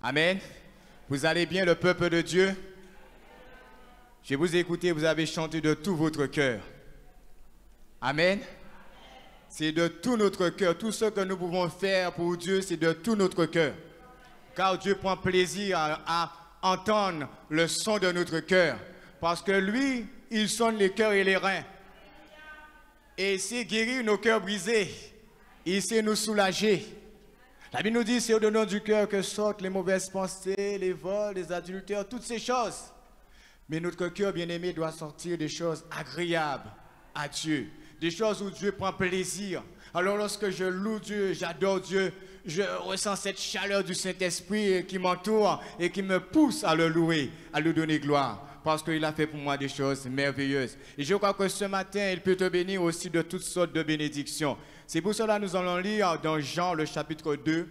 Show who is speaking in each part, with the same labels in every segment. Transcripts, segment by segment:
Speaker 1: Amen. Vous allez bien, le peuple de Dieu? Je vous ai écouté, vous avez chanté de tout votre cœur. Amen. C'est de tout notre cœur. Tout ce que nous pouvons faire pour Dieu, c'est de tout notre cœur. Car Dieu prend plaisir à entendre le son de notre cœur. Parce que lui, il sonne les cœurs et les reins. Et il sait guérir nos cœurs brisés. Il sait nous soulager. La Bible nous dit, c'est au-dedans du cœur que sortent les mauvaises pensées, les vols, les adultères, toutes ces choses. Mais notre cœur bien-aimé doit sortir des choses agréables à Dieu. Des choses où Dieu prend plaisir. Alors lorsque je loue Dieu, j'adore Dieu, je ressens cette chaleur du Saint-Esprit qui m'entoure et qui me pousse à le louer, à lui donner gloire. Parce qu'il a fait pour moi des choses merveilleuses. Et je crois que ce matin, il peut te bénir aussi de toutes sortes de bénédictions. C'est pour cela que nous allons lire dans Jean le chapitre 2,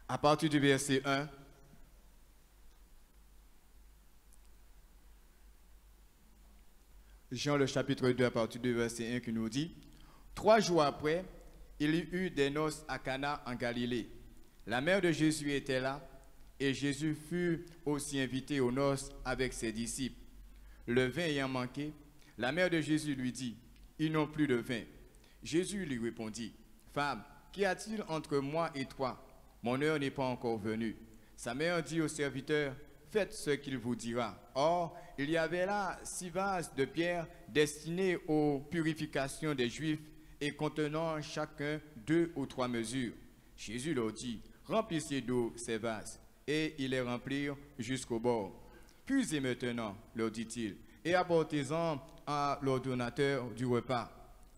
Speaker 1: à partir du verset 1. Jean le chapitre 2 à partir du verset 1 qui nous dit: 3 jours après, il y eut des noces à Cana en Galilée. La mère de Jésus était là, et Jésus fut aussi invité aux noces avec ses disciples. Le vin ayant manqué, la mère de Jésus lui dit: ils n'ont plus de vin. Jésus lui répondit: femme, qu'y a-t-il entre moi et toi? Mon heure n'est pas encore venue. Sa mère dit au serviteur: faites ce qu'il vous dira. Or, il y avait là 6 vases de pierre destinés aux purifications des Juifs et contenant chacun 2 ou 3 mesures. Jésus leur dit: remplissez d'eau ces vases. Et ils les remplirent jusqu'au bord. Puisez maintenant, leur dit-il, et apportez-en à l'ordonnateur du repas.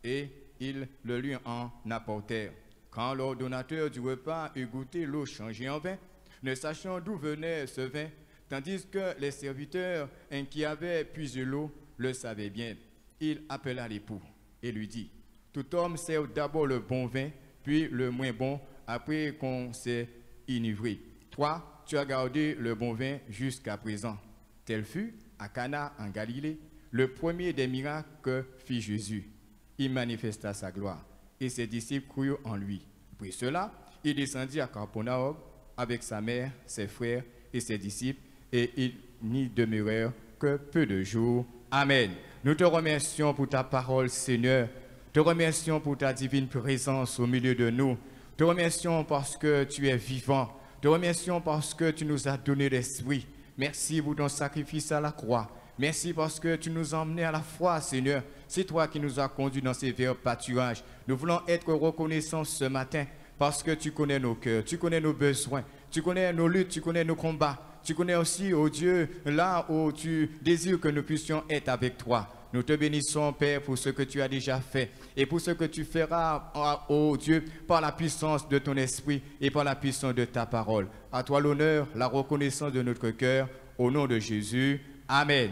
Speaker 1: Et ils le lui en apportèrent. Quand l'ordonnateur du repas eut goûté l'eau changée en vin, ne sachant d'où venait ce vin, tandis que les serviteurs qui avaient puisé l'eau le savaient bien, il appela l'époux et lui dit: tout homme sert d'abord le bon vin, puis le moins bon, après qu'on s'est enivré. Toi, tu as gardé le bon vin jusqu'à présent. Tel fut à Cana en Galilée le premier des miracles que fit Jésus. Il manifesta sa gloire et ses disciples crurent en lui. Après cela, il descendit à Capernaum avec sa mère, ses frères et ses disciples, et ils n'y demeurèrent que peu de jours. Amen. Nous te remercions pour ta parole, Seigneur. Te remercions pour ta divine présence au milieu de nous. Te remercions parce que tu es vivant. Te remercions parce que tu nous as donné l'esprit. Merci pour ton sacrifice à la croix. Merci parce que tu nous as emmenés à la foi, Seigneur. C'est toi qui nous as conduits dans ces verts pâturages. Nous voulons être reconnaissants ce matin parce que tu connais nos cœurs, tu connais nos besoins, tu connais nos luttes, tu connais nos combats. Tu connais aussi, oh Dieu, là où tu désires que nous puissions être avec toi. Nous te bénissons, Père, pour ce que tu as déjà fait et pour ce que tu feras, oh Dieu, par la puissance de ton esprit et par la puissance de ta parole. À toi l'honneur, la reconnaissance de notre cœur, au nom de Jésus. Amen.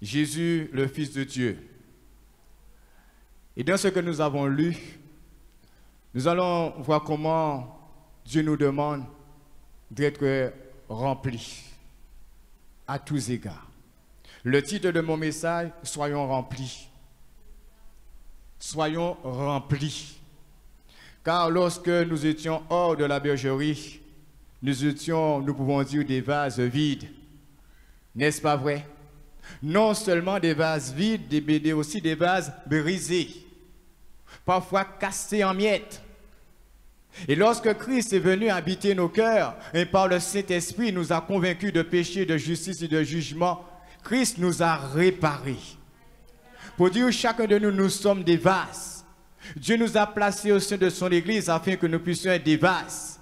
Speaker 1: Jésus, le Fils de Dieu. Et dans ce que nous avons lu, nous allons voir comment Dieu nous demande d'être remplis à tous égards. Le titre de mon message: soyons remplis. Soyons remplis. Car lorsque nous étions hors de la bergerie, nous étions, nous pouvons dire, des vases vides. N'est-ce pas vrai? Non seulement des vases vides, mais aussi des vases brisés, parfois cassés en miettes. Et lorsque Christ est venu habiter nos cœurs, et par le Saint-Esprit nous a convaincus de péché, de justice et de jugement, Christ nous a réparés. Pour dire chacun de nous, nous sommes des vases. Dieu nous a placés au sein de son Église afin que nous puissions être des vases.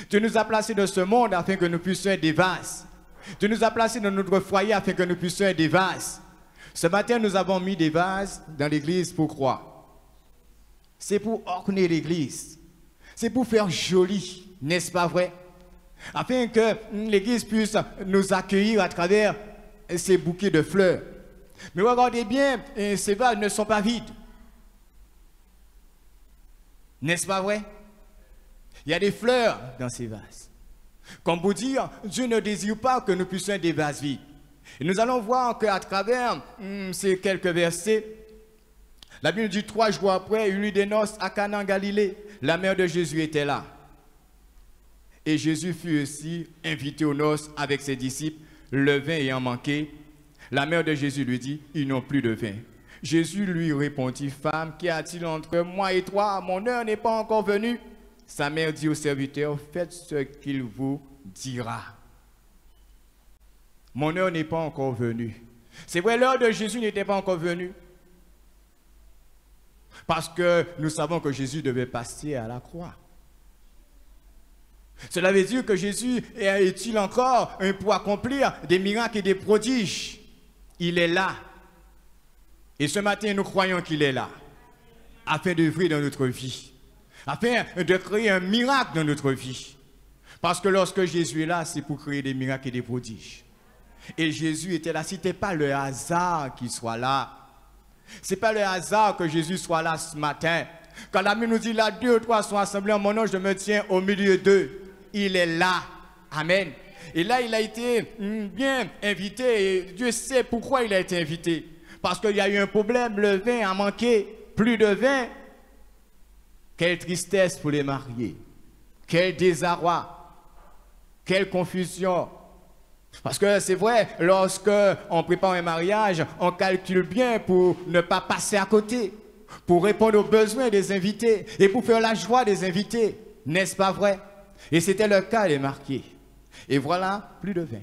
Speaker 1: Dieu nous a placés dans ce monde afin que nous puissions être des vases. Dieu nous a placés dans notre foyer afin que nous puissions être des vases. Ce matin, nous avons mis des vases dans l'Église. Pourquoi? C'est pour orner l'Église. C'est pour faire joli, n'est-ce pas vrai? Afin que l'Église puisse nous accueillir à travers ces bouquets de fleurs. Mais regardez bien, ces vases ne sont pas vides. N'est-ce pas vrai? Il y a des fleurs dans ces vases. Comme pour dire, Dieu ne désire pas que nous puissions être des vases vides. Et nous allons voir qu'à travers ces quelques versets, la Bible dit 3 jours après, il y eut des noces à Cana en Galilée. la mère de Jésus était là. Et Jésus fut aussi invité aux noces avec ses disciples, le vin ayant manqué. La mère de Jésus lui dit, ils n'ont plus de vin. Jésus lui répondit, femme, qu'y a-t-il entre moi et toi? Mon heure n'est pas encore venue. Sa mère dit au serviteur, faites ce qu'il vous dira. Mon heure n'est pas encore venue. C'est vrai, l'heure de Jésus n'était pas encore venue. Parce que nous savons que Jésus devait passer à la croix. Cela veut dire que Jésus est-il encore pour accomplir des miracles et des prodiges? Il est là. Et ce matin, nous croyons qu'il est là. Afin d'œuvrer dans notre vie. Afin de créer un miracle dans notre vie. Parce que lorsque Jésus est là, c'est pour créer des miracles et des prodiges. Et Jésus était là. Ce n'était pas le hasard qu'il soit là. Ce n'est pas le hasard que Jésus soit là ce matin. Quand la Bible nous dit là, 2 ou 3 sont assemblés en mon nom, je me tiens au milieu d'eux. Il est là. Amen. Et là, il a été bien invité. Et Dieu sait pourquoi il a été invité. Parce qu'il y a eu un problème. Le vin a manqué. Plus de vin. Quelle tristesse pour les mariés. Quel désarroi. Quelle confusion. Parce que c'est vrai, lorsque on prépare un mariage, on calcule bien pour ne pas passer à côté. Pour répondre aux besoins des invités. Et pour faire la joie des invités. N'est-ce pas vrai? Et c'était le cas des mariés. Et voilà, plus de vin.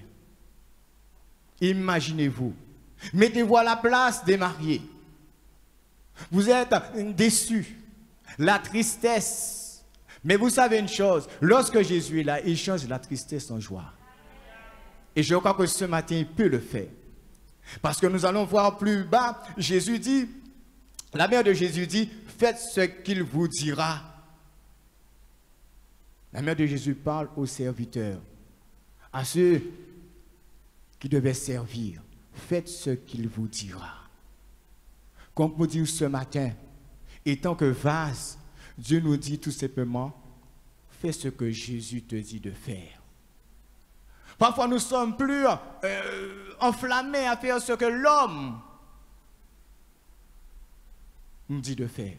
Speaker 1: Imaginez-vous. Mettez-vous à la place des mariés. Vous êtes déçus. La tristesse. Mais vous savez une chose, lorsque Jésus est là, il change la tristesse en joie. Et je crois que ce matin, il peut le faire. Parce que nous allons voir plus bas, Jésus dit, la mère de Jésus dit, faites ce qu'il vous dira. La mère de Jésus parle aux serviteurs, à ceux qui devaient servir. Faites ce qu'il vous dira. Comme pour dire ce matin, étant que vase, Dieu nous dit tout simplement, fais ce que Jésus te dit de faire. Parfois nous sommes plus enflammés à faire ce que l'homme nous dit de faire.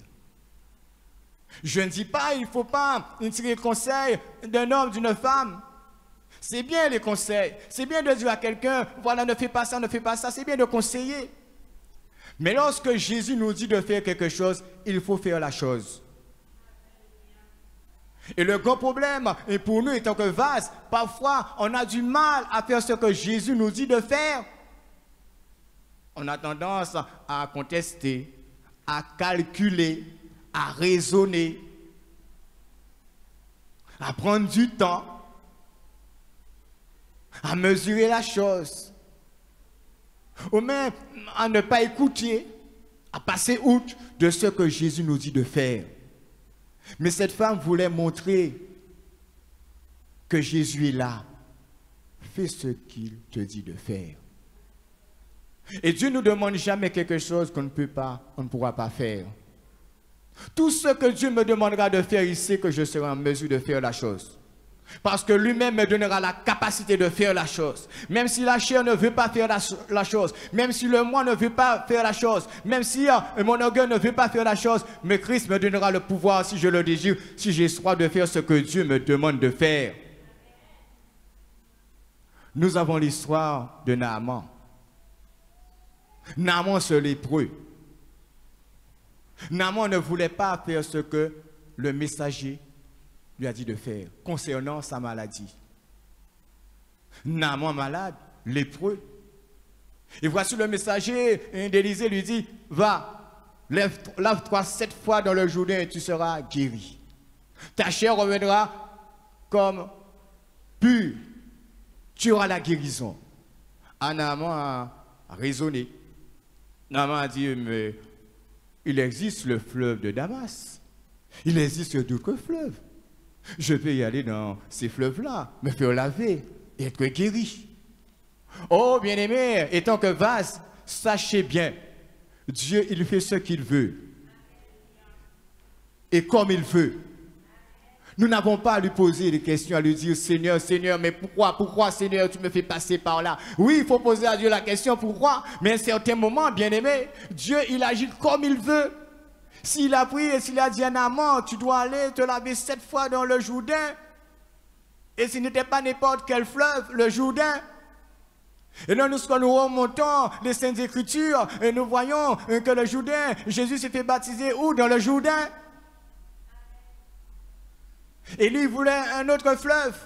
Speaker 1: Je ne dis pas, il ne faut pas tirer conseil d'un homme, d'une femme. C'est bien les conseils. C'est bien de dire à quelqu'un, voilà, ne fais pas ça, ne fais pas ça. C'est bien de conseiller. Mais lorsque Jésus nous dit de faire quelque chose, il faut faire la chose. Et le grand problème, et pour nous, étant que vase, parfois, on a du mal à faire ce que Jésus nous dit de faire. On a tendance à contester, à calculer, à raisonner, à prendre du temps, à mesurer la chose, ou même à ne pas écouter, à passer outre de ce que Jésus nous dit de faire. Mais cette femme voulait montrer que Jésus est là. Fais ce qu'il te dit de faire. Et Dieu ne nous demande jamais quelque chose qu'on ne peut pas, on ne pourra pas faire. Tout ce que Dieu me demandera de faire, il sait que je serai en mesure de faire la chose. Parce que lui-même me donnera la capacité de faire la chose. Même si la chair ne veut pas faire la chose, même si le moi ne veut pas faire la chose, même si mon orgueil ne veut pas faire la chose, mais Christ me donnera le pouvoir, si je le désire, si j'ai soif de faire ce que Dieu me demande de faire. Nous avons l'histoire de Naaman. Naaman, ce lépreux. Naaman ne voulait pas faire ce que le messager lui a dit de faire concernant sa maladie. Naaman malade, lépreux. Et voici le messager d'Élysée lui dit, va, lave-toi 7 fois dans le Jourdain et tu seras guéri. Ta chair reviendra comme pure. Tu auras la guérison. Naaman a raisonné. Naaman a dit, mais il existe le fleuve de Damas. Il existe d'autres fleuves. Je vais y aller dans ces fleuves-là, me faire laver et être guéri. Oh, bien-aimé, étant que vase, sachez bien, Dieu, il fait ce qu'il veut. Et comme il veut. Nous n'avons pas à lui poser des questions, à lui dire, Seigneur, Seigneur, mais pourquoi, Seigneur, tu me fais passer par là? Oui, il faut poser à Dieu la question, pourquoi? Mais à un certain moment, bien-aimé, Dieu, il agit comme il veut. S'il a pris et s'il a dit à Naaman, tu dois aller te laver 7 fois dans le Jourdain, et ce n'était pas n'importe quel fleuve, le Jourdain. Et là, nous remontons les Saintes Écritures et nous voyons que le Jourdain, Jésus s'est fait baptiser où? Dans le Jourdain. Et lui, il voulait un autre fleuve.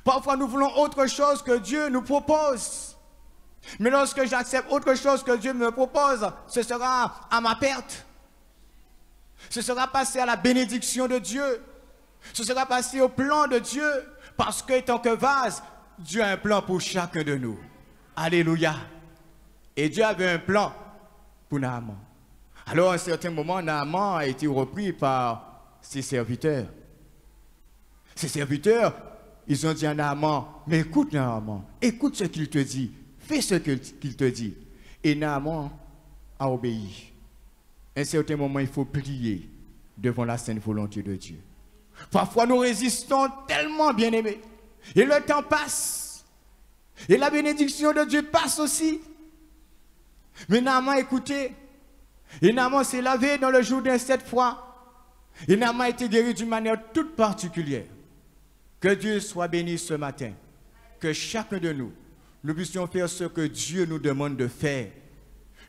Speaker 1: Parfois, nous voulons autre chose que Dieu nous propose. Mais lorsque j'accepte autre chose que Dieu me propose, ce sera à ma perte. Ce sera passé à la bénédiction de Dieu. Ce sera passé au plan de Dieu. Parce que, tant que vase, Dieu a un plan pour chacun de nous. Alléluia. Et Dieu avait un plan pour Naaman. Alors, à un certain moment, Naaman a été repris par ses serviteurs. Ses serviteurs, ils ont dit à Naaman, mais écoute Naaman, écoute ce qu'il te dit, fais ce qu'il te dit. Et Naaman a obéi. À un certain moment, il faut plier devant la sainte volonté de Dieu. Parfois, nous résistons tellement, bien-aimés. Et le temps passe. Et la bénédiction de Dieu passe aussi. Mais Naaman, écoutez, et Naaman s'est lavé dans le Jourdain 7 fois. Et Naaman a été guéri d'une manière toute particulière. Que Dieu soit béni ce matin. Que chacun de nous, nous puissions faire ce que Dieu nous demande de faire.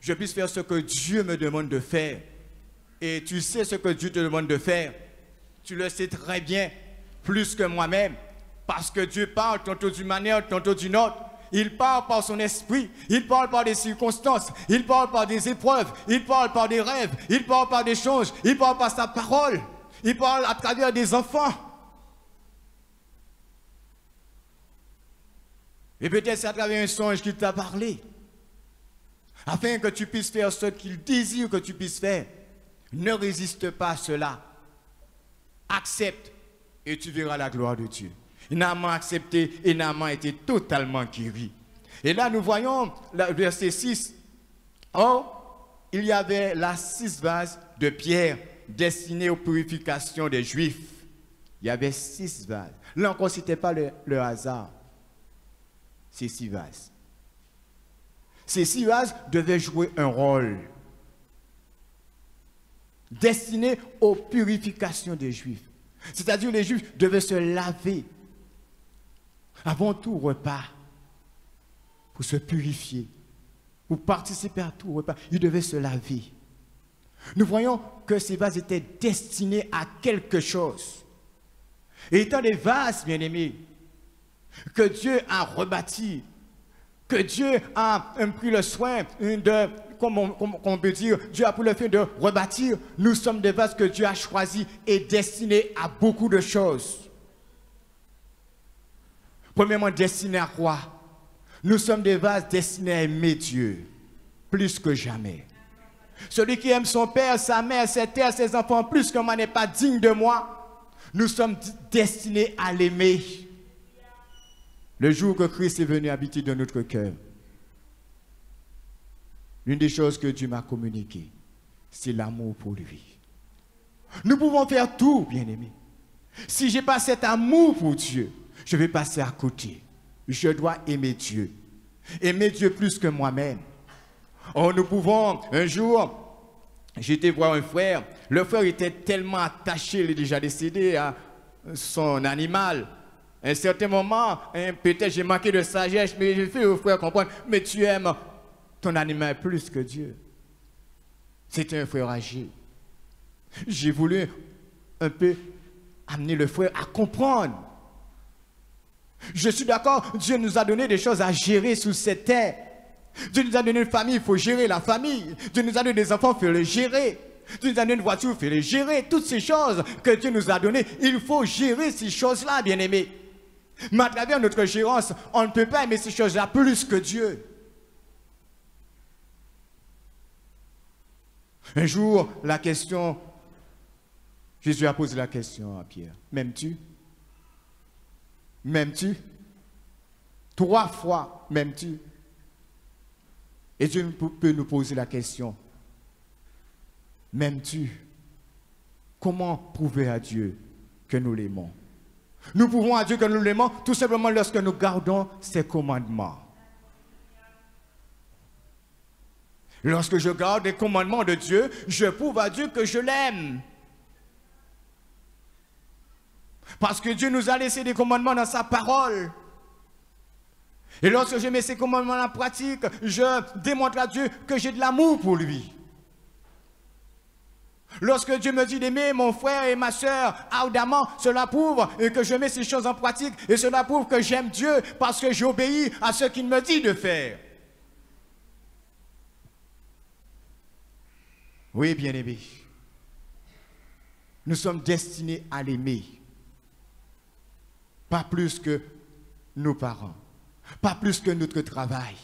Speaker 1: Je puisse faire ce que Dieu me demande de faire. Et tu sais ce que Dieu te demande de faire. Tu le sais très bien, plus que moi-même. Parce que Dieu parle tantôt d'une manière, tantôt d'une autre. Il parle par son esprit, il parle par des circonstances, il parle par des épreuves, il parle par des rêves, il parle par des choses, il parle par sa parole, il parle à travers des enfants. Et peut-être c'est à travers un songe qu'il t'a parlé, afin que tu puisses faire ce qu'il désire que tu puisses faire. Ne résiste pas à cela. Accepte et tu verras la gloire de Dieu. Naaman a accepté et Naaman a été totalement guéri. Et là, nous voyons le verset 6. Or, il y avait là 6 vases de pierre destinés aux purifications des Juifs. Il y avait 6 vases. Là encore, ce n'était pas le hasard. Ces 6 vases. Ces 6 vases devaient jouer un rôle destiné aux purifications des Juifs. C'est-à-dire les Juifs devaient se laver avant tout repas, pour se purifier, pour participer à tout repas, ils devaient se laver. Nous voyons que ces vases étaient destinés à quelque chose. Et étant des vases, bien-aimés, que Dieu a rebâtis, que Dieu a pris le soin de, comme on peut dire, Dieu a pris le soin de rebâtir, nous sommes des vases que Dieu a choisis et destinés à beaucoup de choses. Premièrement, destinés à quoi? Nous sommes des vases destinés à aimer Dieu, plus que jamais. Celui qui aime son père, sa mère, ses terres, ses enfants, plus que moi n'est pas digne de moi. Nous sommes destinés à l'aimer. Le jour que Christ est venu habiter dans notre cœur, l'une des choses que Dieu m'a communiquées, c'est l'amour pour lui. Nous pouvons faire tout, bien-aimés. Si je n'ai pas cet amour pour Dieu, je vais passer à côté. Je dois aimer Dieu. Aimer Dieu plus que moi-même. Oh, nous pouvons, un jour, j'étais voir un frère. Le frère était tellement attaché, il est déjà décédé, à son animal. À un certain moment, peut-être j'ai manqué de sagesse, mais j'ai fait au frère comprendre, mais tu aimes ton animal plus que Dieu. C'était un frère âgé. J'ai voulu un peu amener le frère à comprendre. Je suis d'accord, Dieu nous a donné des choses à gérer sur cette terre. Dieu nous a donné une famille, il faut gérer la famille. Dieu nous a donné des enfants, il faut les gérer. Dieu nous a donné une voiture, il faut les gérer. Toutes ces choses que Dieu nous a données, il faut gérer ces choses-là, bien-aimés. Mais à travers notre gérance, on ne peut pas aimer ces choses-là plus que Dieu. Un jour, la question, Jésus a posé la question à Pierre, m'aimes-tu? M'aimes-tu? 3 fois, m'aimes-tu? Et Dieu peut nous poser la question, m'aimes-tu? Comment prouver à Dieu que nous l'aimons? Nous prouvons à Dieu que nous l'aimons tout simplement lorsque nous gardons ses commandements. Lorsque je garde les commandements de Dieu, je prouve à Dieu que je l'aime. Parce que Dieu nous a laissé des commandements dans sa parole. Et lorsque je mets ces commandements en pratique, je démontre à Dieu que j'ai de l'amour pour lui. Lorsque Dieu me dit d'aimer mon frère et ma soeur ardemment, cela prouve que je mets ces choses en pratique et cela prouve que j'aime Dieu parce que j'obéis à ce qu'il me dit de faire. Oui, bien-aimés, nous sommes destinés à l'aimer. Pas plus que nos parents, pas plus que notre travail.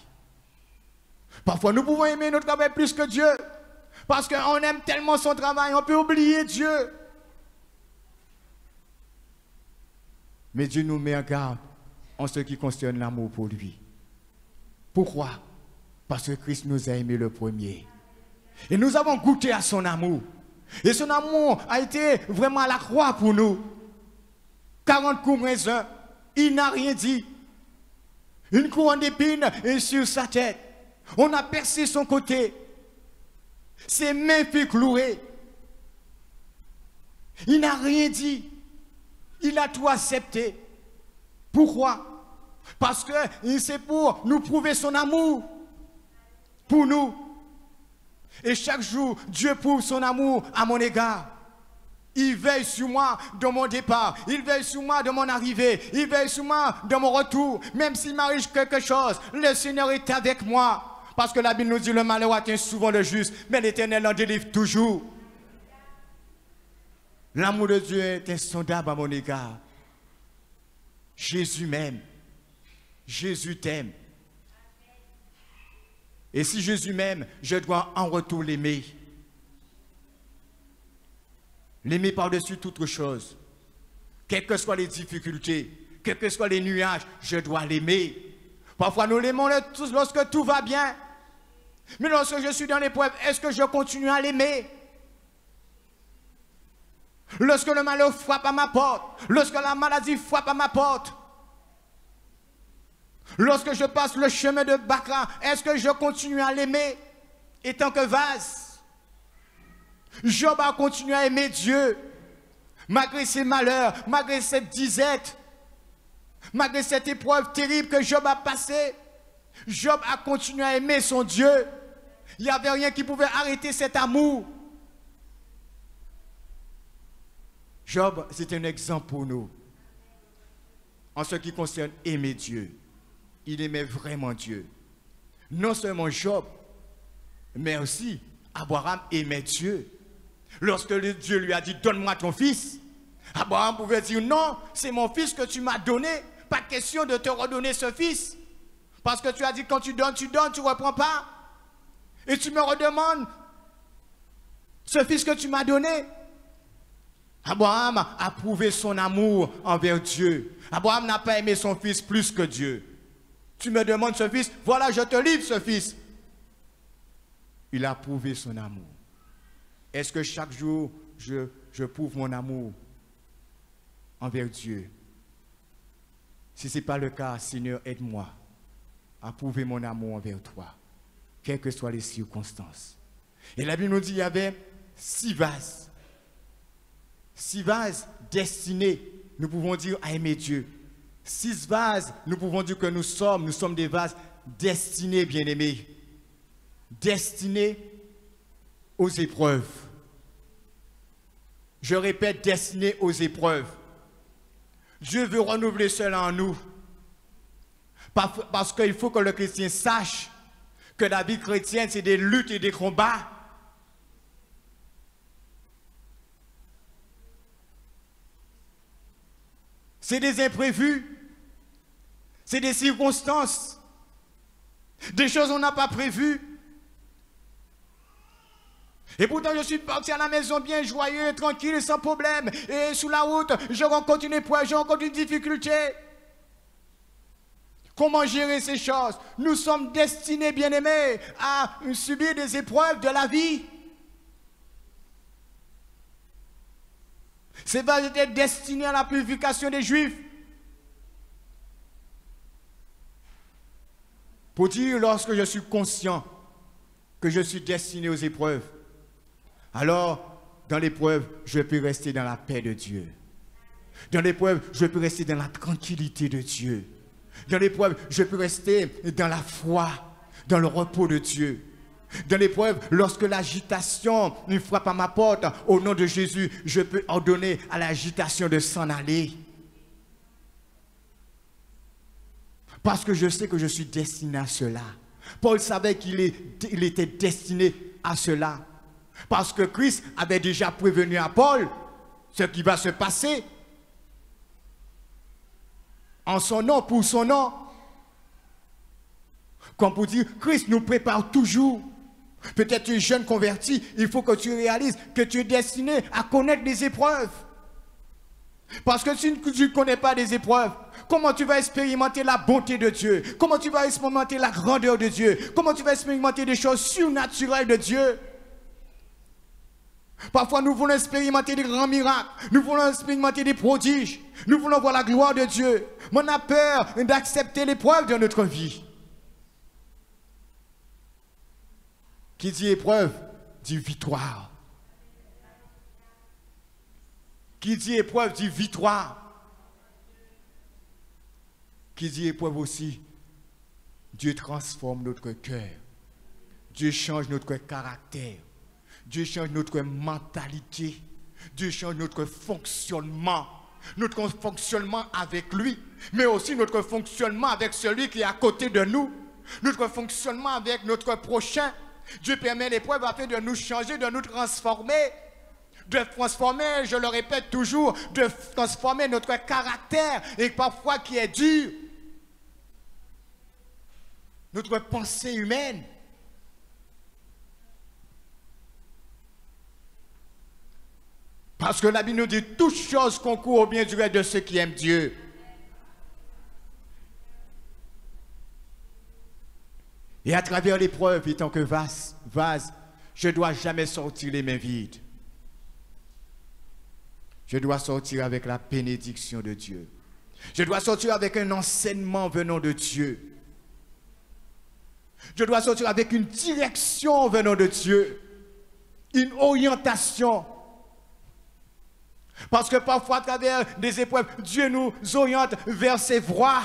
Speaker 1: Parfois, nous pouvons aimer notre travail plus que Dieu. Parce qu'on aime tellement son travail, on peut oublier Dieu. Mais Dieu nous met en garde en ce qui concerne l'amour pour lui. Pourquoi? Parce que Christ nous a aimés le premier. Et nous avons goûté à son amour. Et son amour a été vraiment à la croix pour nous. 40 coups raisins, il n'a rien dit. Une couronne d'épines sur sa tête. On a percé son côté. Ses mains furent clouées. Il n'a rien dit. Il a tout accepté. Pourquoi? Parce que c'est pour nous prouver son amour. Pour nous. Et chaque jour, Dieu prouve son amour à mon égard. Il veille sur moi dans mon départ. Il veille sur moi dans mon arrivée. Il veille sur moi dans mon retour. Même s'il m'arrive quelque chose, le Seigneur est avec moi. Parce que la Bible nous dit le malheur atteint souvent le juste, mais l'Éternel en délivre toujours. L'amour de Dieu est insondable à mon égard. Jésus m'aime. Jésus t'aime. Et si Jésus m'aime, je dois en retour l'aimer. L'aimer par-dessus toute chose. Quelles que soient les difficultés, quels que soient les nuages, je dois l'aimer. Parfois nous l'aimons lorsque tout va bien. Mais lorsque je suis dans l'épreuve, est-ce que je continue à l'aimer? Lorsque le malheur frappe à ma porte, lorsque la maladie frappe à ma porte, lorsque je passe le chemin de Bakra, est-ce que je continue à l'aimer étant que vase? Job a continué à aimer Dieu, malgré ses malheurs, malgré cette disette, malgré cette épreuve terrible que Job a passée. Job a continué à aimer son Dieu. Il n'y avait rien qui pouvait arrêter cet amour. Job, c'est un exemple pour nous. En ce qui concerne aimer Dieu. Il aimait vraiment Dieu. Non seulement Job, mais aussi Abraham aimait Dieu. Lorsque Dieu lui a dit « Donne-moi ton fils », Abraham pouvait dire « Non, c'est mon fils que tu m'as donné. Pas de question de te redonner ce fils. » Parce que tu as dit quand tu donnes, tu ne reprends pas. Et tu me redemandes ce fils que tu m'as donné. Abraham a prouvé son amour envers Dieu. Abraham n'a pas aimé son fils plus que Dieu. Tu me demandes ce fils, voilà, je te livre ce fils. Il a prouvé son amour. Est-ce que chaque jour, je prouve mon amour envers Dieu? Si ce n'est pas le cas, Seigneur, aide-moi à prouver mon amour envers toi, quelles que soient les circonstances. Et la Bible nous dit qu'il y avait 6 vases. 6 vases destinés, nous pouvons dire, à aimer Dieu. 6 vases, nous pouvons dire que nous sommes des vases destinés, bien-aimés. Destinés aux épreuves. Je répète, destinés aux épreuves. Dieu veut renouveler cela en nous. Parce qu'il faut que le chrétien sache que la vie chrétienne, c'est des luttes et des combats. C'est des imprévus. C'est des circonstances. Des choses qu'on n'a pas prévues. Et pourtant, je suis parti à la maison bien joyeux, tranquille, sans problème. Et sur la route, je rencontre une épreuve, je rencontre une difficulté. Comment gérer ces choses? Nous sommes destinés, bien-aimés, à subir des épreuves de la vie. Ces vases étaient destinés à la purification des Juifs. Pour dire, lorsque je suis conscient que je suis destiné aux épreuves, alors dans l'épreuve, je peux rester dans la paix de Dieu. Dans l'épreuve, je peux rester dans la tranquillité de Dieu. Dans l'épreuve, je peux rester dans la foi, dans le repos de Dieu. Dans l'épreuve, lorsque l'agitation frappe à ma porte, au nom de Jésus, je peux ordonner à l'agitation de s'en aller. Parce que je sais que je suis destiné à cela. Paul savait qu'il était destiné à cela. Parce que Christ avait déjà prévenu à Paul ce qui va se passer. En son nom, pour son nom. Comme pour dire, Christ nous prépare toujours. Peut-être tu es jeune converti, il faut que tu réalises que tu es destiné à connaître les épreuves. Parce que si tu ne connais pas les épreuves, comment tu vas expérimenter la bonté de Dieu? Comment tu vas expérimenter la grandeur de Dieu? Comment tu vas expérimenter des choses surnaturelles de Dieu? Parfois, nous voulons expérimenter des grands miracles. Nous voulons expérimenter des prodiges. Nous voulons voir la gloire de Dieu. Mais on a peur d'accepter l'épreuve dans notre vie. Qui dit épreuve, dit victoire. Qui dit épreuve, dit victoire. Qui dit épreuve aussi, Dieu transforme notre cœur. Dieu change notre caractère. Dieu change notre mentalité. Dieu change notre fonctionnement. Notre fonctionnement avec lui, mais aussi notre fonctionnement avec celui qui est à côté de nous. Notre fonctionnement avec notre prochain. Dieu permet l'épreuve afin de nous changer, de nous transformer. De transformer, je le répète toujours, de transformer notre caractère et parfois qui est dur. Notre pensée humaine. Parce que la Bible nous dit toutes choses concourent au bien du reste de ceux qui aiment Dieu. Et à travers l'épreuve, étant que vase, je ne dois jamais sortir les mains vides. Je dois sortir avec la bénédiction de Dieu. Je dois sortir avec un enseignement venant de Dieu. Je dois sortir avec une direction venant de Dieu. Une orientation. Parce que parfois, à travers des épreuves, Dieu nous oriente vers ses voies.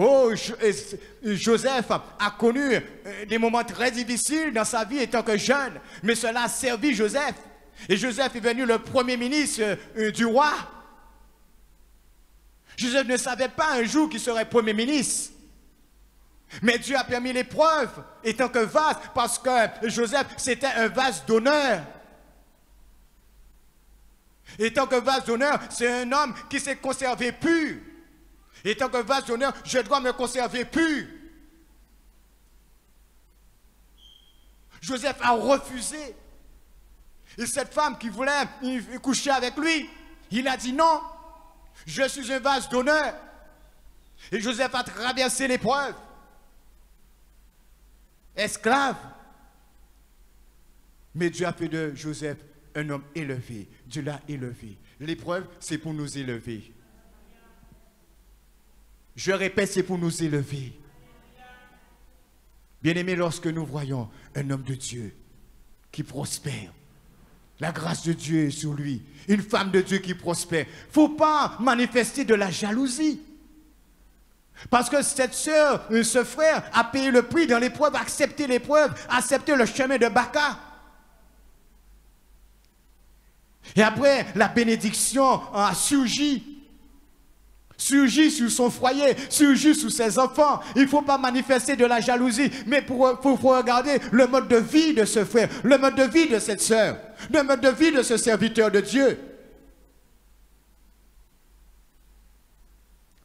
Speaker 1: Oh, Joseph a connu des moments très difficiles dans sa vie étant que jeune, mais cela a servi Joseph. Et Joseph est devenu le premier ministre du roi. Joseph ne savait pas un jour qu'il serait premier ministre. Mais Dieu a permis l'épreuve étant que vase, parce que Joseph, c'était un vase d'honneur. Étant que vase d'honneur, c'est un homme qui s'est conservé pur. Étant que vase d'honneur, je dois me conserver pur. Joseph a refusé. Et cette femme qui voulait coucher avec lui, il a dit non, je suis un vase d'honneur. Et Joseph a traversé l'épreuve. Esclave. Mais Dieu a fait de Joseph un homme élevé. Dieu l'a élevé. L'épreuve, c'est pour nous élever. Je répète, c'est pour nous élever. Bien-aimés, lorsque nous voyons un homme de Dieu qui prospère, la grâce de Dieu est sur lui, une femme de Dieu qui prospère, il ne faut pas manifester de la jalousie. Parce que cette sœur, ce frère a payé le prix dans l'épreuve, accepté l'épreuve, accepté le chemin de Baca. Et après, la bénédiction a surgi sur son foyer, surgi sur ses enfants. Il ne faut pas manifester de la jalousie, mais faut regarder le mode de vie de ce frère, le mode de vie de cette sœur, le mode de vie de ce serviteur de Dieu.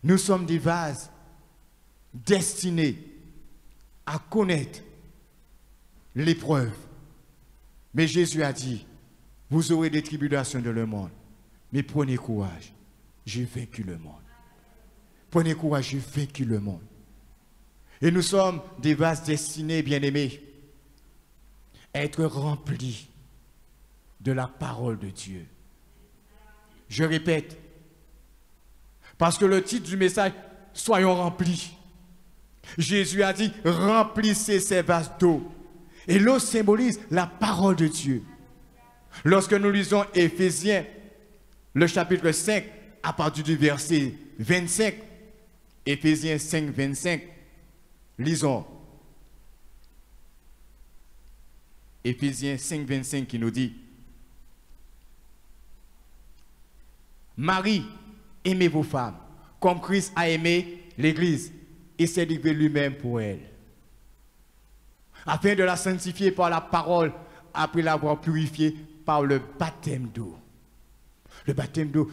Speaker 1: Nous sommes des vases destinés à connaître l'épreuve. Mais Jésus a dit, vous aurez des tribulations dans le monde, mais prenez courage, j'ai vaincu le monde. Prenez courage, j'ai vaincu le monde. Et nous sommes des vases destinés, bien-aimés, à être remplis de la parole de Dieu. Je répète, parce que le titre du message, soyons remplis. Jésus a dit, remplissez ces vases d'eau. Et l'eau symbolise la parole de Dieu. Lorsque nous lisons Éphésiens, le chapitre 5, à partir du verset 25, Éphésiens 5, 25, lisons. Éphésiens 5, 25 qui nous dit, Marie, aimez vos femmes, comme Christ a aimé l'Église et s'est livré lui-même pour elle, afin de la sanctifier par la parole, après l'avoir purifiée par le baptême d'eau. Le baptême d'eau,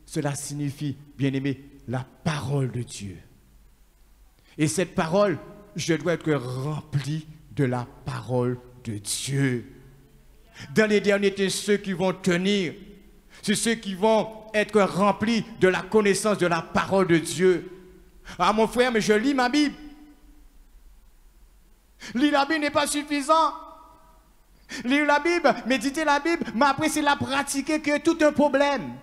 Speaker 1: cela signifie, bien-aimé, la parole de Dieu. Et cette parole, je dois être rempli de la parole de Dieu. Dans les derniers temps, ceux qui vont tenir, c'est ceux qui vont être remplis de la connaissance de la parole de Dieu. Ah mon frère, mais je lis ma Bible. Lire la Bible n'est pas suffisant. Lire la Bible, méditer la Bible, mais après c'est la pratiquer qui est tout un problème.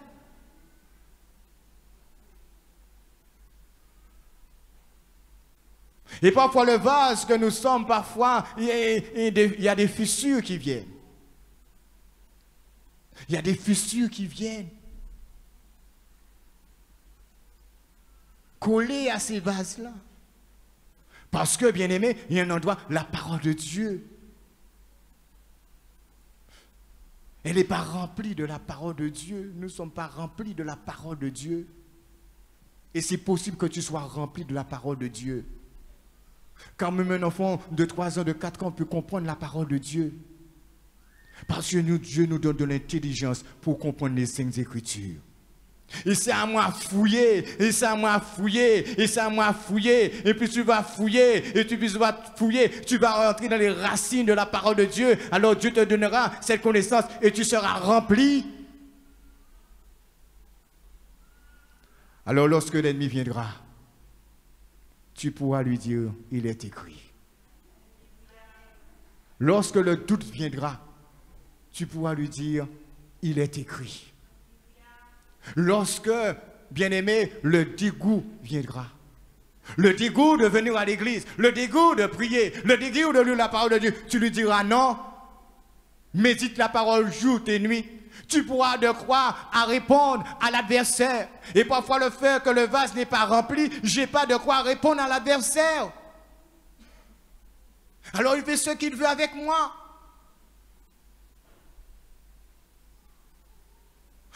Speaker 1: Et parfois le vase que nous sommes, parfois, il y a des fissures qui viennent. Il y a des fissures qui viennent. Coller à ces vases-là. Parce que, bien aimé, il y a un endroit, la parole de Dieu. Elle n'est pas remplie de la parole de Dieu. Nous ne sommes pas remplis de la parole de Dieu. Et c'est possible que tu sois rempli de la parole de Dieu. Quand même un enfant de 3 ans, de 4 ans peut comprendre la parole de Dieu. Parce que Dieu nous donne de l'intelligence pour comprendre les Saintes Écritures. Et c'est à moi à fouiller, et c'est à moi à fouiller, et c'est à moi à fouiller, et puis tu vas fouiller, et tu vas fouiller, tu vas rentrer dans les racines de la parole de Dieu, alors Dieu te donnera cette connaissance, et tu seras rempli. Alors lorsque l'ennemi viendra, tu pourras lui dire, il est écrit. Lorsque le doute viendra, tu pourras lui dire, il est écrit. Lorsque, bien-aimé, le dégoût viendra, le dégoût de venir à l'église, le dégoût de prier, le dégoût de lire la parole de Dieu, tu lui diras non, médite la parole jour et nuit. Tu pourras de quoi à répondre à l'adversaire. Et parfois le fait que le vase n'est pas rempli, je n'ai pas de quoi répondre à l'adversaire. Alors il fait ce qu'il veut avec moi.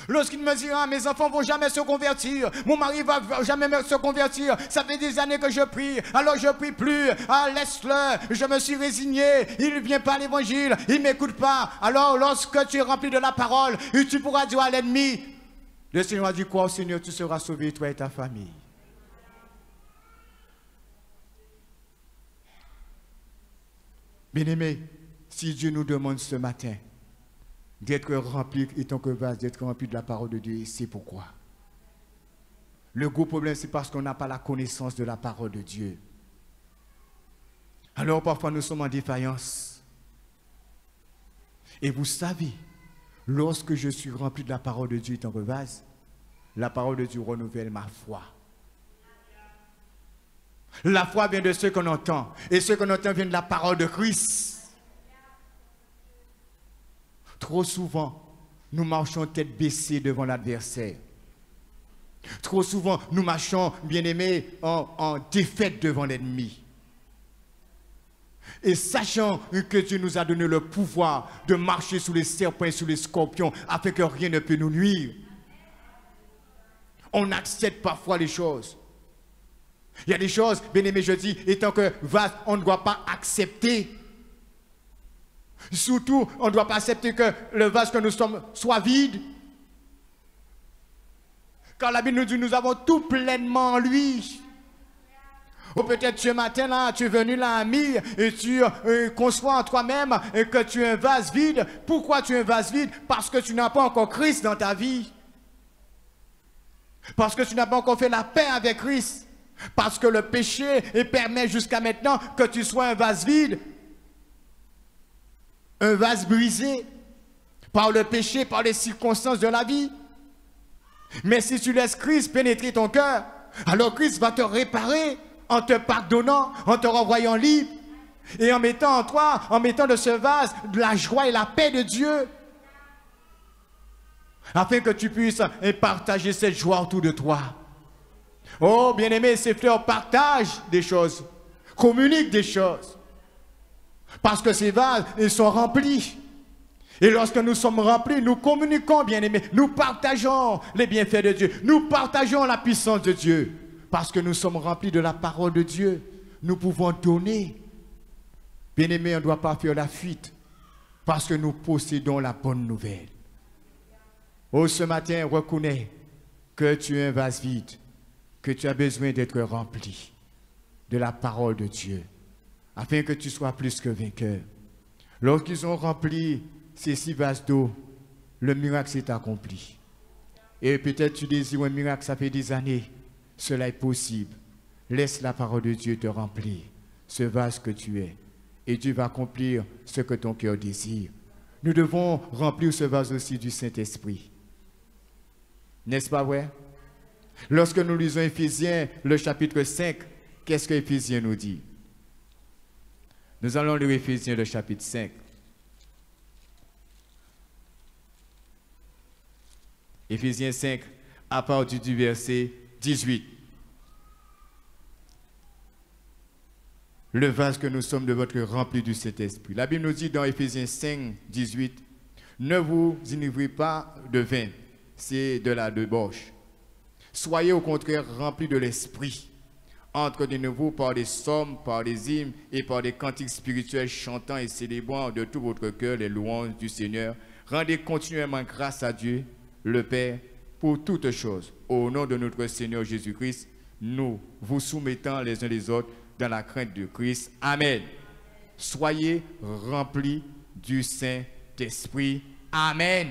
Speaker 1: Lorsqu'il me dira, mes enfants ne vont jamais se convertir, mon mari ne va jamais se convertir, ça fait des années que je prie, alors je ne prie plus, ah, laisse-le, je me suis résigné, il ne vient pas à l'évangile, il ne m'écoute pas. Alors lorsque tu es rempli de la parole, tu pourras dire à l'ennemi, le Seigneur a dit quoi au Seigneur, tu seras sauvé, toi et ta famille. Bien-aimé, si Dieu nous demande ce matin, d'être rempli, étant que vase, d'être rempli de la parole de Dieu, c'est pourquoi. Le gros problème, c'est parce qu'on n'a pas la connaissance de la parole de Dieu. Alors parfois nous sommes en défaillance. Et vous savez, lorsque je suis rempli de la parole de Dieu étant que vase, la parole de Dieu renouvelle ma foi. La foi vient de ce qu'on entend. Et ce qu'on entend vient de la parole de Christ. Trop souvent, nous marchons tête baissée devant l'adversaire. Trop souvent, nous marchons, bien-aimés, en défaite devant l'ennemi. Et sachant que Dieu nous a donné le pouvoir de marcher sous les serpents et sous les scorpions, afin que rien ne peut nous nuire, on accepte parfois les choses. Il y a des choses, bien-aimés, je dis, étant que vase, on ne doit pas accepter. Surtout, on ne doit pas accepter que le vase que nous sommes soit vide. Car la Bible nous dit, nous avons tout pleinement en lui. Ou peut-être ce matin, là, tu es venu là, ami, et tu conçois en toi-même que tu es un vase vide. Pourquoi tu es un vase vide? Parce que tu n'as pas encore Christ dans ta vie. Parce que tu n'as pas encore fait la paix avec Christ. Parce que le péché permet jusqu'à maintenant que tu sois un vase vide. Un vase brisé par le péché, par les circonstances de la vie. Mais si tu laisses Christ pénétrer ton cœur, alors Christ va te réparer
Speaker 2: en te pardonnant, en te renvoyant libre, et en mettant en toi, en mettant de ce vase de la joie et la paix de Dieu, afin que tu puisses partager cette joie autour de toi. Oh, bien-aimés, ces fleurs partagent des choses, communiquent des choses, parce que ces vases, ils sont remplis. Et lorsque nous sommes remplis, nous communiquons, bien-aimés, nous partageons les bienfaits de Dieu, nous partageons la puissance de Dieu, parce que nous sommes remplis de la parole de Dieu. Nous pouvons donner. Bien-aimés, on ne doit pas faire la fuite, parce que nous possédons la bonne nouvelle. Oh, ce matin, reconnais que tu es un vase vide, que tu as besoin d'être rempli de la parole de Dieu, afin que tu sois plus que vainqueur. Lorsqu'ils ont rempli ces 6 vases d'eau, le miracle s'est accompli. Et peut-être tu désires un miracle, ça fait des années. Cela est possible. Laisse la parole de Dieu te remplir, ce vase que tu es. Et Dieu va accomplir ce que ton cœur désire. Nous devons remplir ce vase aussi du Saint-Esprit. N'est-ce pas vrai? Lorsque nous lisons Éphésiens, le chapitre 5, qu'est-ce que Éphésiens nous dit? Nous allons lire Éphésiens, le chapitre 5. Éphésiens 5, à partir du verset 18. Le vase que nous sommes devons être remplis du Saint-Esprit. La Bible nous dit dans Éphésiens 5, 18, « Ne vous enivrez pas de vin, c'est de la débauche. Soyez au contraire remplis de l'Esprit. Entretenez-vous par des psaumes, par des hymnes et par des cantiques spirituels chantant et célébrant de tout votre cœur les louanges du Seigneur. Rendez continuellement grâce à Dieu, le Père, pour toutes choses. Au nom de notre Seigneur Jésus-Christ, nous vous soumettons les uns les autres dans la crainte de Christ. Amen. Soyez remplis du Saint-Esprit. Amen.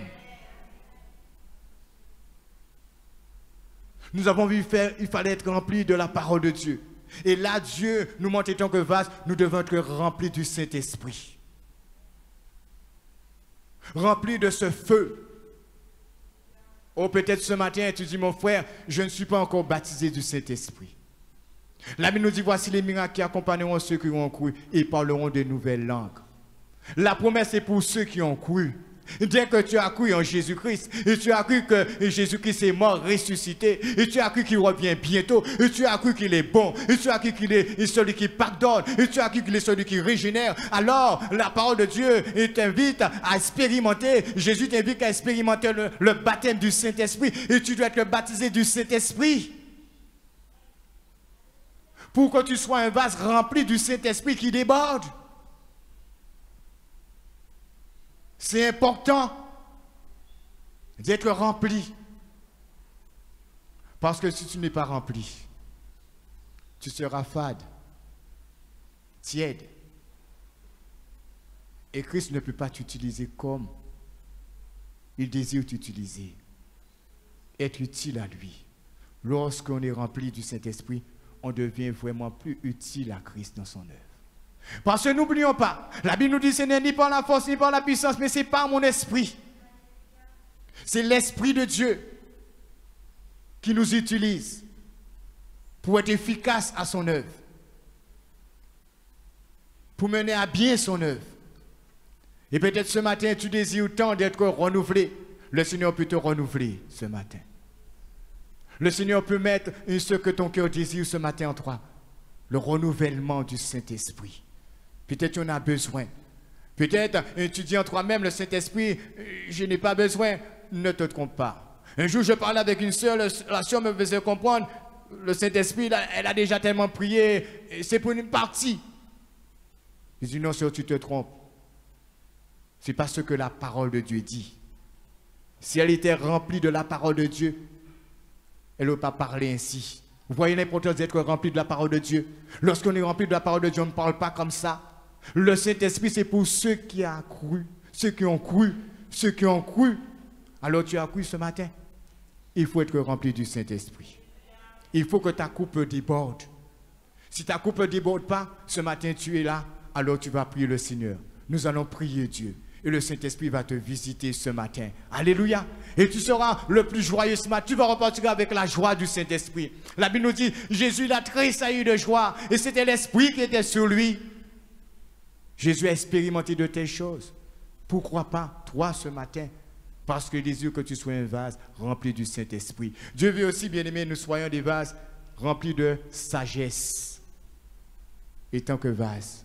Speaker 2: Nous avons vu faire, il fallait être rempli de la parole de Dieu. Et là, Dieu nous montre en tant que vase, nous devons être remplis du Saint-Esprit. Remplis de ce feu. Oh, peut-être ce matin, tu dis, mon frère, je ne suis pas encore baptisé du Saint-Esprit. La Bible nous dit, voici les miracles qui accompagneront ceux qui ont cru et parleront de nouvelles langues. La promesse est pour ceux qui ont cru. Dès que tu as cru en Jésus-Christ, et tu as cru que Jésus-Christ est mort, ressuscité, et tu as cru qu'il revient bientôt, et tu as cru qu'il est bon, et tu as cru qu'il est celui qui pardonne, et tu as cru qu'il est celui qui régénère, alors la parole de Dieu t'invite à expérimenter, Jésus t'invite à expérimenter le baptême du Saint-Esprit, et tu dois être baptisé du Saint-Esprit. Pour que tu sois un vase rempli du Saint-Esprit qui déborde. C'est important d'être rempli. Parce que si tu n'es pas rempli, tu seras fade, tiède. Et Christ ne peut pas t'utiliser comme il désire t'utiliser. Être utile à lui. Lorsqu'on est rempli du Saint-Esprit, on devient vraiment plus utile à Christ dans son œuvre. Parce que n'oublions pas, la Bible nous dit ce n'est ni par la force ni par la puissance, mais c'est par mon esprit. C'est l'Esprit de Dieu qui nous utilise pour être efficace à son œuvre, pour mener à bien son œuvre. Et peut-être ce matin, tu désires tant d'être renouvelé. Le Seigneur peut te renouveler ce matin. Le Seigneur peut mettre ce que ton cœur désire ce matin en toi. Le renouvellement du Saint-Esprit. Peut-être tu en as besoin. Peut-être tu dis en toi-même, le Saint-Esprit, je n'ai pas besoin. Ne te trompe pas. Un jour, je parlais avec une sœur, la sœur me faisait comprendre, le Saint-Esprit, elle a déjà tellement prié, c'est pour une partie. Je dis, non, sœur, tu te trompes. C'est pas ce que la parole de Dieu dit. Si elle était remplie de la parole de Dieu, elle n'aurait pas parlé ainsi. Vous voyez l'importance d'être rempli de la parole de Dieu. Lorsqu'on est rempli de la parole de Dieu, on ne parle pas comme ça. Le Saint-Esprit, c'est pour ceux qui ont cru. Ceux qui ont cru. Ceux qui ont cru. Alors tu as cru ce matin. Il faut être rempli du Saint-Esprit. Il faut que ta coupe déborde. Si ta coupe ne déborde pas, ce matin tu es là, alors tu vas prier le Seigneur. Nous allons prier Dieu. Et le Saint-Esprit va te visiter ce matin. Alléluia. Et tu seras le plus joyeux ce matin. Tu vas repartir avec la joie du Saint-Esprit. La Bible nous dit, Jésus il a tressailli de joie. Et c'était l'Esprit qui était sur lui. Jésus a expérimenté de telles choses. Pourquoi pas toi ce matin? Parce que désire que tu sois un vase rempli du Saint-Esprit. Dieu veut aussi, bien-aimés, nous soyons des vases remplis de sagesse. Et tant que vase,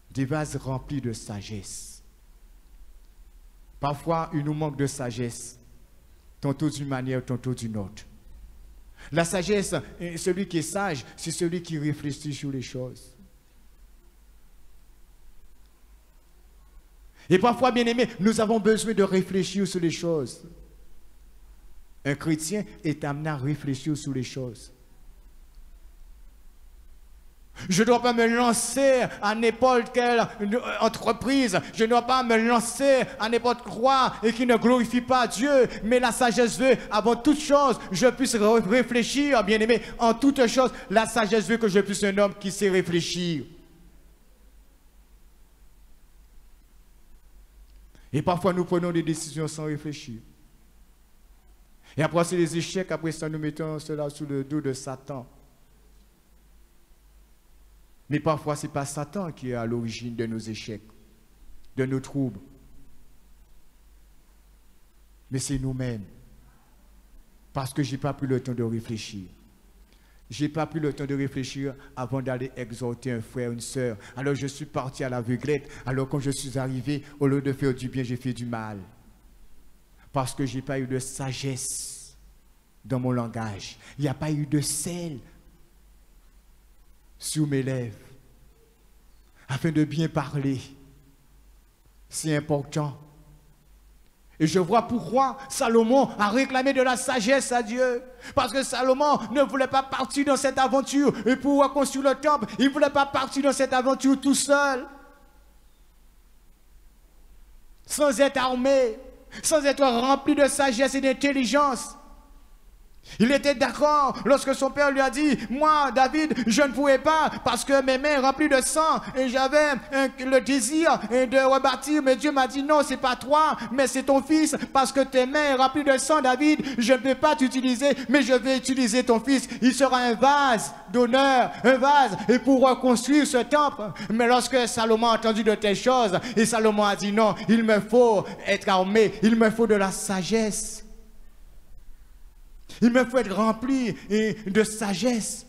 Speaker 2: des vases remplis de sagesse. Parfois, il nous manque de sagesse, tantôt d'une manière, tantôt d'une autre. La sagesse, celui qui est sage, c'est celui qui réfléchit sur les choses. Et parfois, bien-aimés, nous avons besoin de réfléchir sur les choses. Un chrétien est amené à réfléchir sur les choses. Je ne dois pas me lancer à n'importe quelle entreprise. Je ne dois pas me lancer à n'importe quoi et qui ne glorifie pas Dieu. Mais la sagesse veut, avant toute chose, je puisse réfléchir, bien-aimé, en toute chose. La sagesse veut que je puisse un homme qui sait réfléchir. Et parfois, nous prenons des décisions sans réfléchir. Et après, c'est des échecs. Après ça, nous mettons cela sous le dos de Satan. Mais parfois, ce n'est pas Satan qui est à l'origine de nos échecs, de nos troubles. Mais c'est nous-mêmes. Parce que je n'ai pas pris le temps de réfléchir. Je n'ai pas pris le temps de réfléchir avant d'aller exhorter un frère, une sœur. Alors je suis parti à l'aveuglette. Alors quand je suis arrivé, au lieu de faire du bien, j'ai fait du mal. Parce que je n'ai pas eu de sagesse dans mon langage. Il n'y a pas eu de sel sur mes lèvres, afin de bien parler. C'est important. Et je vois pourquoi Salomon a réclamé de la sagesse à Dieu. Parce que Salomon ne voulait pas partir dans cette aventure. Et pour reconstruire le temple, il ne voulait pas partir dans cette aventure tout seul. Sans être armé, sans être rempli de sagesse et d'intelligence. Il était d'accord lorsque son père lui a dit, moi, David, je ne pouvais pas parce que mes mains remplies de sang et j'avais le désir de rebâtir. Mais Dieu m'a dit, non, c'est pas toi, mais c'est ton fils parce que tes mains remplies de sang, David, je ne peux pas t'utiliser, mais je vais utiliser ton fils. Il sera un vase d'honneur, un vase et pour reconstruire ce temple. Mais lorsque Salomon a entendu de telles choses, et Salomon a dit, non, il me faut être armé, il me faut de la sagesse. Il me faut être rempli de sagesse.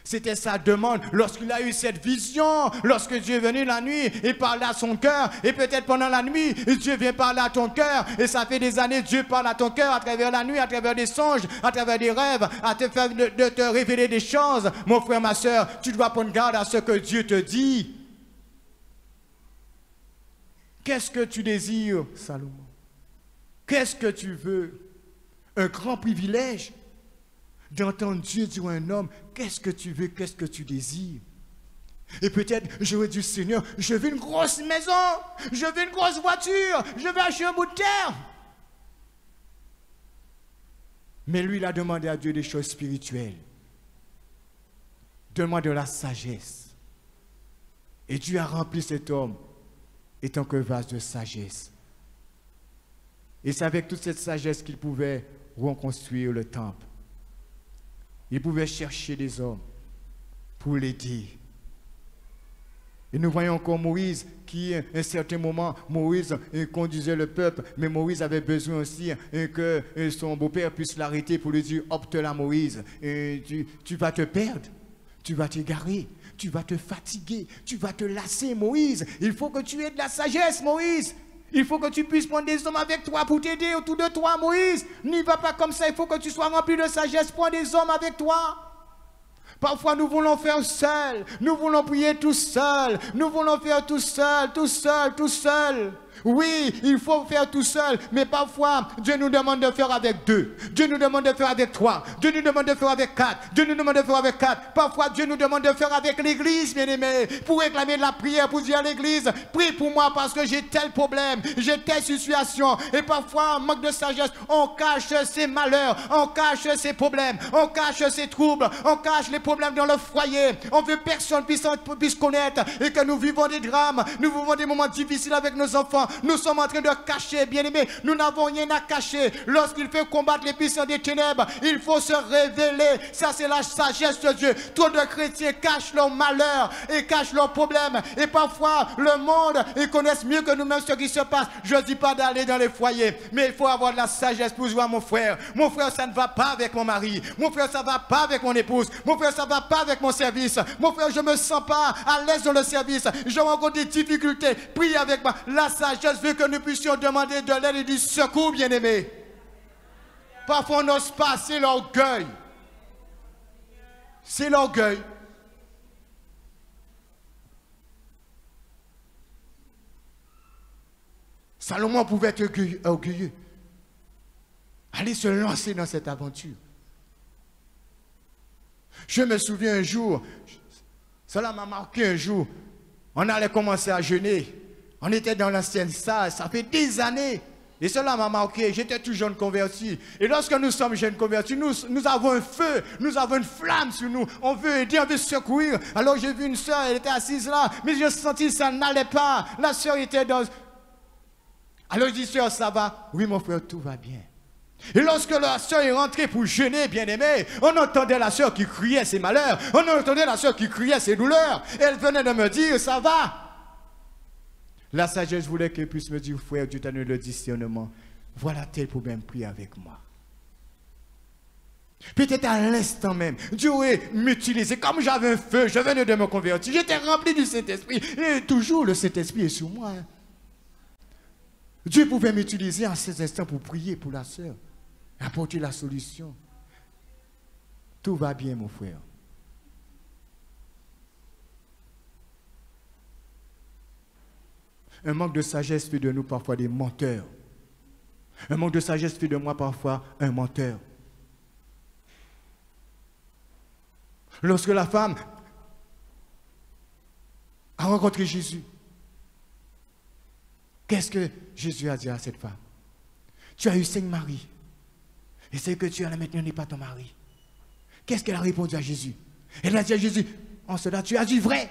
Speaker 2: C'était sa demande lorsqu'il a eu cette vision, lorsque Dieu est venu la nuit et parlait à son cœur. Et peut-être pendant la nuit, Dieu vient parler à ton cœur. Et ça fait des années, Dieu parle à ton cœur à travers la nuit, à travers des songes, à travers des rêves, à te faire de te révéler des choses. Mon frère, ma soeur, tu dois prendre garde à ce que Dieu te dit. Qu'est-ce que tu désires, Salomon? Qu'est-ce que tu veux? Un grand privilège d'entendre Dieu dire à un homme, qu'est-ce que tu veux, qu'est-ce que tu désires? Et peut-être, j'aurais dit, Seigneur, je veux une grosse maison, je veux une grosse voiture, je veux acheter un bout de terre. Mais lui, il a demandé à Dieu des choses spirituelles. Donne-moi de la sagesse. Et Dieu a rempli cet homme étant que vase de sagesse. Et c'est avec toute cette sagesse qu'il pouvait reconstruire le temple. Il pouvait chercher des hommes pour l'aider. Et nous voyons encore Moïse qui, à un certain moment, Moïse conduisait le peuple, mais Moïse avait besoin aussi que son beau-père puisse l'arrêter pour lui dire, opte là Moïse, tu vas te perdre, tu vas t'égarer, tu vas te fatiguer, tu vas te lasser Moïse. Il faut que tu aies de la sagesse Moïse. Il faut que tu puisses prendre des hommes avec toi pour t'aider autour de toi, Moïse. N'y va pas comme ça, il faut que tu sois rempli de sagesse. Prends des hommes avec toi. Parfois, nous voulons faire seul. Nous voulons prier tout seul. Nous voulons faire tout seul, tout seul, tout seul. Oui, il faut faire tout seul, mais parfois, Dieu nous demande de faire avec 2. Dieu nous demande de faire avec 3. Dieu nous demande de faire avec 4. Dieu nous demande de faire avec 4. Parfois, Dieu nous demande de faire avec l'église, bien-aimés, pour réclamer de la prière, pour dire à l'église, prie pour moi parce que j'ai tel problème, j'ai telle situation. Et parfois, manque de sagesse, on cache ses malheurs, on cache ses problèmes, on cache ses troubles, on cache les problèmes dans le foyer. On veut que personne puisse connaître et que nous vivons des drames, nous vivons des moments difficiles avec nos enfants. nous sommes en train de cacher, bien-aimés. Nous n'avons rien à cacher. Lorsqu'il fait combattre les puissants des ténèbres, il faut se révéler. Ça, c'est la sagesse de Dieu. Trop de chrétiens cachent leurs malheurs et cachent leurs problèmes. Et parfois, le monde, ils connaissent mieux que nous-mêmes ce qui se passe. Je ne dis pas d'aller dans les foyers, mais il faut avoir de la sagesse pour voir mon frère. Mon frère, ça ne va pas avec mon mari. Mon frère, ça ne va pas avec mon épouse. Mon frère, ça ne va pas avec mon service. Mon frère, je ne me sens pas à l'aise dans le service. Je rencontre des difficultés. Prie avec moi. La sagesse veut que nous puissions demander de l'aide et du secours, bien-aimés. Parfois, on n'ose pas, c'est l'orgueil. C'est l'orgueil. Salomon pouvait être orgueilleux. Aller se lancer dans cette aventure. Je me souviens un jour, cela m'a marqué un jour, on allait commencer à jeûner. On était dans l'ancienne salle, ça fait des années. Et cela m'a marqué, j'étais tout jeune converti. Et lorsque nous sommes jeunes convertis, nous avons un feu, nous avons une flamme sur nous. On veut aider, on veut secourir. Alors j'ai vu une soeur, elle était assise là, mais j'ai senti que ça n'allait pas. La soeur était dans... Alors je dis, soeur, ça va? Oui, mon frère, tout va bien. Et lorsque la soeur est rentrée pour jeûner, bien-aimé, on entendait la soeur qui criait ses malheurs, on entendait la soeur qui criait ses douleurs. Et elle venait de me dire, ça va. La sagesse voulait qu'elle puisse me dire, frère, Dieu t'a donné le discernement. Voilà tel problème, prie avec moi. Peut-être à l'instant même, Dieu aurait m'utilisé. Comme j'avais un feu, je venais de me convertir, j'étais rempli du Saint-Esprit. Et toujours le Saint-Esprit est sur moi. Dieu pouvait m'utiliser en ces instants pour prier pour la sœur, apporter la solution. Tout va bien, mon frère. Un manque de sagesse fait de nous parfois des menteurs. Un manque de sagesse fait de moi parfois un menteur. Lorsque la femme a rencontré Jésus, qu'est-ce que Jésus a dit à cette femme? Tu as eu 5 maris. Et celle que tu as là maintenant n'est pas ton mari. Qu'est-ce qu'elle a répondu à Jésus? Elle a dit à Jésus, en cela tu as dit vrai.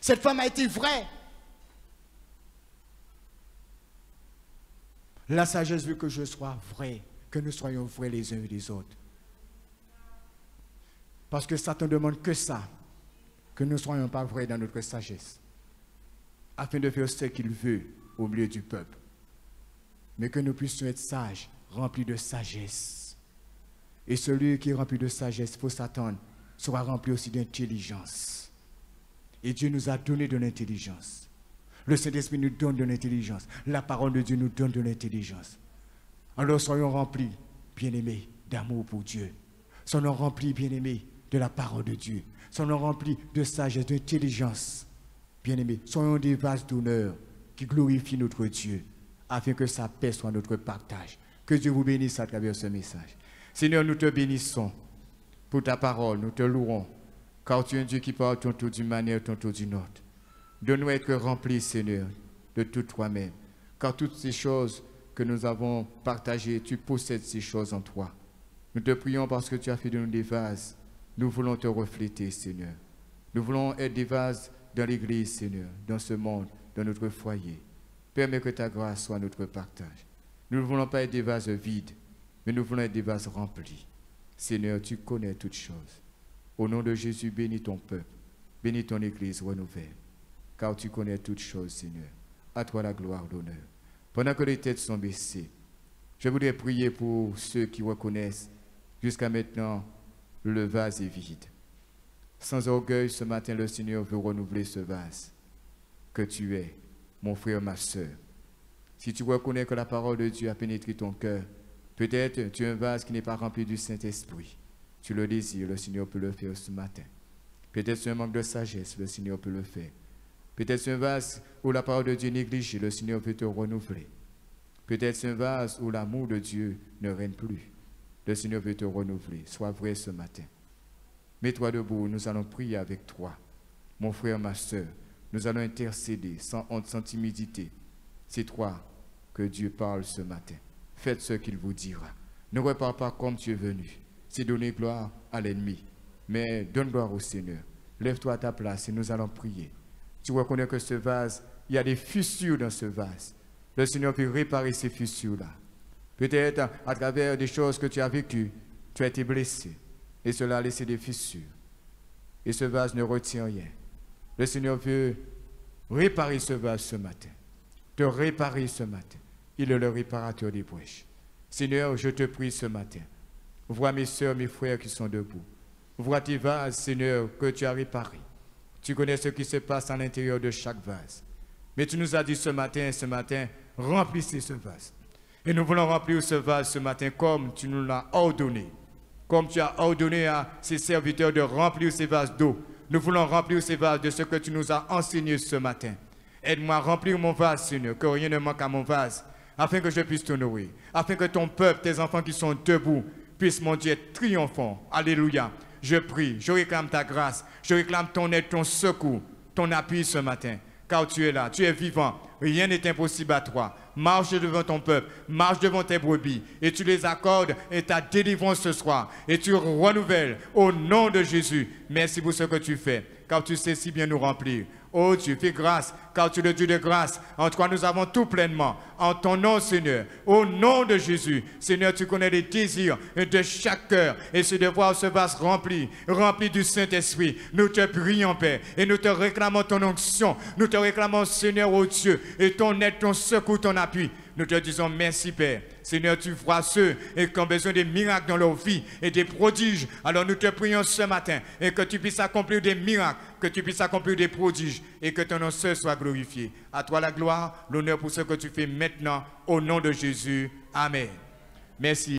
Speaker 2: Cette femme a été vraie. La sagesse veut que je sois vrai, que nous soyons vrais les uns et les autres. Parce que Satan ne demande que ça, que nous ne soyons pas vrais dans notre sagesse, afin de faire ce qu'il veut au milieu du peuple. Mais que nous puissions être sages, remplis de sagesse. Et celui qui est rempli de sagesse, il faut s'attendre, sera rempli aussi d'intelligence. Et Dieu nous a donné de l'intelligence. Le Saint-Esprit nous donne de l'intelligence. La parole de Dieu nous donne de l'intelligence. Alors soyons remplis, bien-aimés, d'amour pour Dieu. Soyons remplis, bien-aimés, de la parole de Dieu. Soyons remplis de sagesse, d'intelligence. Bien-aimés, soyons des vases d'honneur qui glorifient notre Dieu, afin que sa paix soit notre partage. Que Dieu vous bénisse à travers ce message. Seigneur, nous te bénissons pour ta parole, nous te louons, car tu es un Dieu qui parle tantôt d'une manière, tantôt d'une autre. Donne-nous être remplis, Seigneur, de tout toi-même, car toutes ces choses que nous avons partagées, tu possèdes ces choses en toi. Nous te prions parce que tu as fait de nous des vases. Nous voulons te refléter, Seigneur. Nous voulons être des vases dans l'Église, Seigneur, dans ce monde, dans notre foyer. Permets que ta grâce soit notre partage. Nous ne voulons pas être des vases vides, mais nous voulons être des vases remplis. Seigneur, tu connais toutes choses. Au nom de Jésus, bénis ton peuple, bénis ton Église renouvelle, car tu connais toutes choses, Seigneur. À toi la gloire, l'honneur. Pendant que les têtes sont baissées, je voudrais prier pour ceux qui reconnaissent jusqu'à maintenant le vase est vide. Sans orgueil, ce matin, le Seigneur veut renouveler ce vase que tu es, mon frère, ma soeur. Si tu reconnais que la parole de Dieu a pénétré ton cœur, peut-être tu es un vase qui n'est pas rempli du Saint-Esprit. Tu le désires, le Seigneur peut le faire ce matin. Peut-être c'est un manque de sagesse, le Seigneur peut le faire. Peut-être c'est un vase où la parole de Dieu est négligée, le Seigneur peut te renouveler. Peut-être c'est un vase où l'amour de Dieu ne règne plus. Le Seigneur veut te renouveler. Sois vrai ce matin. Mets-toi debout, nous allons prier avec toi. Mon frère, ma soeur, nous allons intercéder sans honte, sans timidité. C'est toi que Dieu parle ce matin. Faites ce qu'il vous dira. Ne repars pas comme tu es venu. C'est donner gloire à l'ennemi. Mais donne gloire au Seigneur. Lève-toi à ta place et nous allons prier. tu reconnais que ce vase, il y a des fissures dans ce vase. Le Seigneur peut réparer ces fissures-là. Peut-être à travers des choses que tu as vécues, tu as été blessé. Et cela a laissé des fissures. Et ce vase ne retient rien. Le Seigneur veut réparer ce vase ce matin. Te réparer ce matin. Il est le réparateur des brèches. Seigneur, je te prie ce matin. Vois mes soeurs, mes frères qui sont debout. Vois tes vases, Seigneur, que tu as réparés. Tu connais ce qui se passe à l'intérieur de chaque vase. Mais tu nous as dit ce matin, remplissez ce vase. Et nous voulons remplir ce vase ce matin comme tu nous l'as ordonné. Comme tu as ordonné à ces serviteurs de remplir ces vases d'eau. Nous voulons remplir ces vases de ce que tu nous as enseigné ce matin. Aide-moi à remplir mon vase, Seigneur, que rien ne manque à mon vase, afin que je puisse t'honorer, afin que ton peuple, tes enfants qui sont debout, puissent, mon Dieu, être triomphants. Alléluia. Je prie, je réclame ta grâce, je réclame ton aide, ton secours, ton appui ce matin, car tu es là, tu es vivant, rien n'est impossible à toi. Marche devant ton peuple, marche devant tes brebis, et tu les accordes et ta délivrance ce soir, et tu renouvelles au nom de Jésus. Merci pour ce que tu fais, car tu sais si bien nous remplir. Oh Dieu, fais grâce, car tu es le Dieu de grâce. En toi, nous avons tout pleinement. En ton nom, Seigneur, au nom de Jésus. Seigneur, tu connais les désirs de chaque cœur. Et c'est de voir ce vase rempli du Saint-Esprit. Nous te prions, Père, et nous te réclamons ton onction. Nous te réclamons, Seigneur, oh Dieu, et ton aide, ton secours, ton appui. Nous te disons merci, Père. Seigneur, tu vois ceux qui ont besoin de miracles dans leur vie et des prodiges. Alors nous te prions ce matin et que tu puisses accomplir des miracles, que tu puisses accomplir des prodiges et que ton nom seul soit glorifié. À toi la gloire, l'honneur pour ce que tu fais maintenant au nom de Jésus. Amen. Merci.